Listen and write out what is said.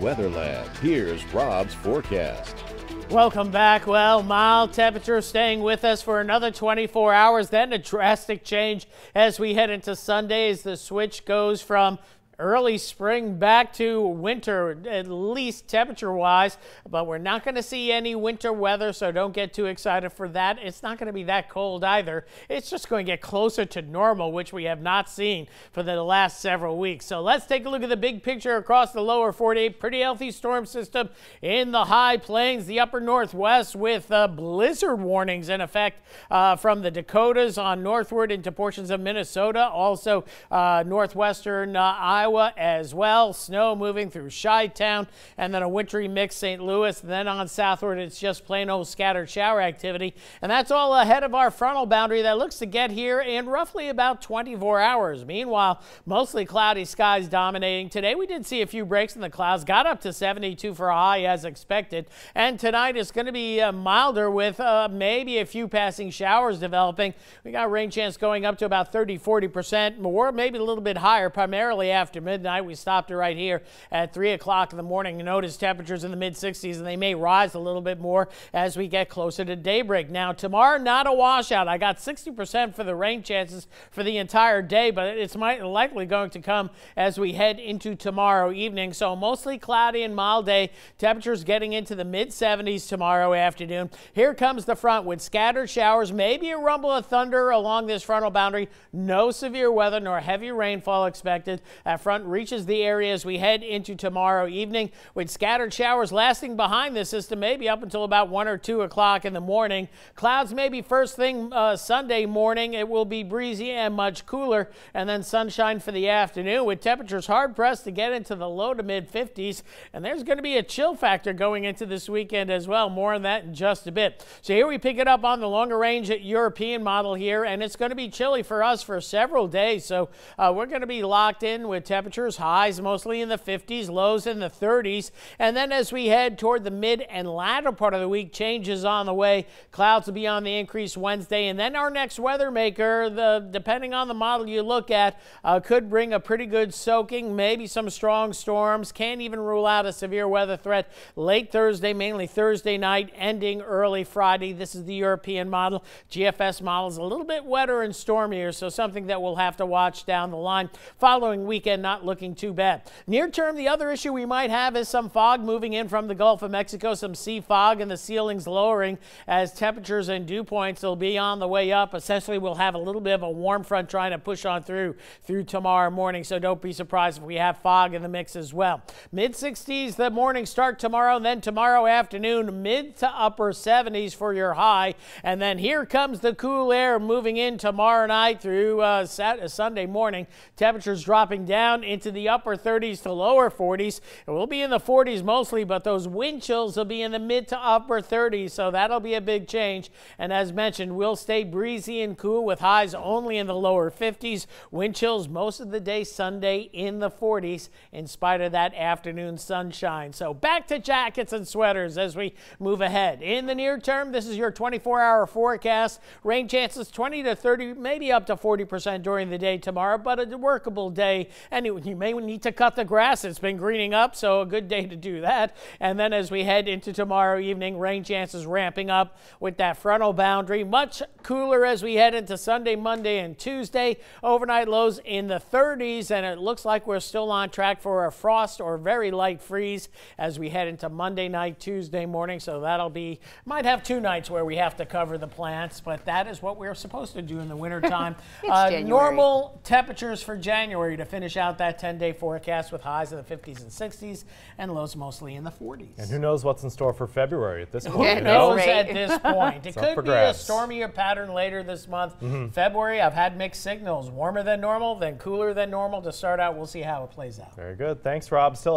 Weather Lab. Here's Rob's forecast. Welcome back. Well, mild temperatures staying with us for another 24 hours. Then a drastic change as we head into Sunday as the switch goes from early spring back to winter, at least temperature-wise, but we're not going to see any winter weather, so don't get too excited for that. It's not going to be that cold either. It's just going to get closer to normal, which we have not seen for the last several weeks. So let's take a look at the big picture across the lower 48. Pretty healthy storm system in the high plains, the upper northwest, with blizzard warnings in effect from the Dakotas on northward into portions of Minnesota, also northwestern Iowa as well. Snow moving through Chi-Town, and then a wintry mix St. Louis. And then on southward, it's just plain old scattered shower activity. And that's all ahead of our frontal boundary that looks to get here in roughly about 24 hours. Meanwhile, mostly cloudy skies dominating. Today, we did see a few breaks in the clouds. Got up to 72 for a high as expected. And tonight is going to be milder with maybe a few passing showers developing. We got rain chance going up to about 30–40% more, maybe a little bit higher, primarily after midnight. We stopped it right here at 3 o'clock in the morning. You notice temperatures in the mid-60s, and they may rise a little bit more as we get closer to daybreak. Now, tomorrow, not a washout. I got 60% for the rain chances for the entire day, but it's likely going to come as we head into tomorrow evening. So mostly cloudy and mild day. Temperatures getting into the mid-70s tomorrow afternoon. Here comes the front with scattered showers, maybe a rumble of thunder along this frontal boundary. No severe weather nor heavy rainfall expected. That front reaches the area as we head into tomorrow evening, with scattered showers lasting behind the system maybe up until about 1 or 2 o'clock in the morning. Clouds maybe first thing Sunday morning. It will be breezy and much cooler, and then sunshine for the afternoon, with temperatures hard pressed to get into the low to mid 50s. And there's going to be a chill factor going into this weekend as well. More on that in just a bit. So here we pick it up on the longer range European model here, and it's going to be chilly for us for several days. So we're going to be locked in with temperatures, highs mostly in the 50s, lows in the 30s. And then as we head toward the mid and latter part of the week, changes on the way. Clouds will be on the increase Wednesday. And then our next weather maker, depending on the model you look at, could bring a pretty good soaking, maybe some strong storms. Can't even rule out a severe weather threat late Thursday, mainly Thursday night, ending early Friday. This is the European model. GFS model is a little bit wetter and stormier, so something that we'll have to watch down the line. Following weekend, not looking too bad. Near term, the other issue we might have is some fog moving in from the Gulf of Mexico, some sea fog, and the ceilings lowering as temperatures and dew points will be on the way up. Essentially, we'll have a little bit of a warm front trying to push on through tomorrow morning, so don't be surprised if we have fog in the mix as well. Mid-60s the morning start tomorrow, and then tomorrow afternoon, mid to upper 70s for your high. And then here comes the cool air moving in tomorrow night through Sunday morning. Temperatures dropping down into the upper 30s to lower 40s. It will be in the 40s mostly, but those wind chills will be in the mid to upper 30s, so that'll be a big change. And as mentioned, we'll stay breezy and cool with highs only in the lower 50s. Wind chills most of the day Sunday in the 40s in spite of that afternoon sunshine. So back to jackets and sweaters as we move ahead. In the near term, this is your 24-hour forecast. Rain chances 20 to 30, maybe up to 40% during the day tomorrow, but a workable day. And you may need to cut the grass. It's been greening up, so a good day to do that. And then as we head into tomorrow evening, rain chances ramping up with that frontal boundary. Much cooler as we head into Sunday, Monday, and Tuesday. Overnight lows in the 30s, and it looks like we're still on track for a frost or very light freeze as we head into Monday night, Tuesday morning. So that'll be, might have 2 nights where we have to cover the plants, but that is what we're supposed to do in the wintertime. Normal temperatures for January to finish out that 10-day forecast with highs in the 50s and 60s and lows mostly in the 40s. And who knows what's in store for February at this point? Who knows at this point? It could be a stormier pattern later this month. February, I've had mixed signals. Warmer than normal, then cooler than normal to start out. We'll see how it plays out. Very good. Thanks, Rob. Still